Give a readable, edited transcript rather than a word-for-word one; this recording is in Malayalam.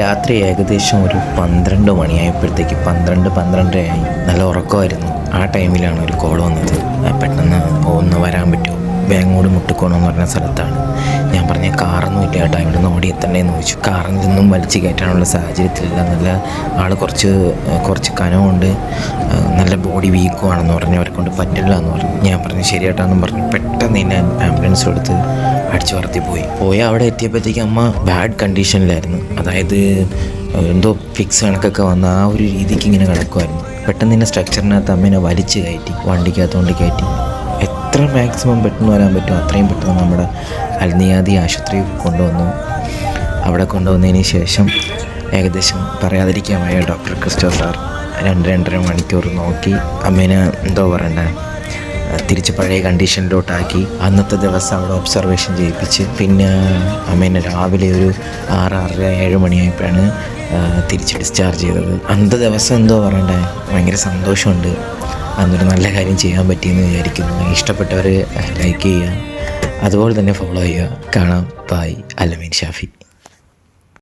രാത്രി ഏകദേശം ഒരു 12 മണിയായപ്പോഴത്തേക്ക് 12-12:30 നല്ല ഉറക്കമായിരുന്നു. ആ ടൈമിലാണ് ഒരു കോൾ വന്നത്. പെട്ടെന്ന് ഒന്ന് വരാൻ പറ്റുമോ, ബാങ്കോട് മുട്ടിക്കോണം എന്ന് പറഞ്ഞ സ്ഥലത്താണ്. ഞാൻ പറഞ്ഞ കാറൊന്നും ഇല്ല കേട്ടോ, ഇവിടെ നിന്ന് ഓടിയെത്തണ്ടേന്ന് ചോദിച്ചു. കാറിൽ നിന്നും വലിച്ചു കയറ്റാനുള്ള സാഹചര്യത്തിലില്ല, നല്ല ആൾ കുറച്ച് കനമുണ്ട്, നല്ല ബോഡി വീക്കുമാണെന്ന് പറഞ്ഞു, അവരെ കൊണ്ട് പറ്റില്ല എന്ന് പറഞ്ഞു. ഞാൻ പറഞ്ഞു ശരിയാട്ടാന്നും പറഞ്ഞു പെട്ടെന്ന് ഞാൻ ആംബുലൻസ് എടുത്ത് അടിച്ചു പറത്തി പോയി അവിടെ എത്തിയപ്പോഴത്തേക്ക് അമ്മ ബാഡ് കണ്ടീഷനിലായിരുന്നു. അതായത് എന്തോ ഫിക്സ് കണക്കൊക്കെ വന്ന് ആ ഒരു രീതിക്ക് ഇങ്ങനെ കിടക്കുമായിരുന്നു. പെട്ടെന്ന് തന്നെ സ്ട്രക്ചറിനകത്ത് അമ്മേനെ വലിച്ചു കയറ്റി വണ്ടിക്കകത്തോണ്ട് കയറ്റി എത്ര മാക്സിമം പെട്ടെന്ന് വരാൻ പറ്റും അത്രയും പെട്ടെന്ന് നമ്മുടെ അൽനിയാദി ആശുപത്രിയിൽ കൊണ്ടുവന്നു. അവിടെ കൊണ്ടുവന്നതിന് ശേഷം ഏകദേശം പറയാതിരിക്കാൻ വയ്യ, ഡോക്ടർ ക്രിസ്റ്റോ സാർ 2-2.5 മണിക്കൂർ നോക്കി അമ്മേനെ എന്തോ പറയണ്ടേ തിരിച്ച് പഴയ കണ്ടീഷനിലോട്ടാക്കി. അന്നത്തെ ദിവസം അവിടെ ഒബ്സർവേഷൻ ചെയ്യിപ്പിച്ച് പിന്നെ അമ്മേനെ രാവിലെ ഒരു 6-6:30-7 മണിയായപ്പോഴാണ് തിരിച്ച് ഡിസ്ചാർജ് ചെയ്തത്. അന്നത്തെ ദിവസം എന്തോ പറയണ്ടേ ഭയങ്കര സന്തോഷമുണ്ട്. അന്നൊരു നല്ല കാര്യം ചെയ്യാൻ പറ്റിയെന്ന് വിചാരിക്കുന്നു. ഇഷ്ടപ്പെട്ടവർ ലൈക്ക് ചെയ്യുക, അതുപോലെ തന്നെ ഫോളോ ചെയ്യുക. കാണാം. ബൈ. അൽ അമീൻ ഷാഫി.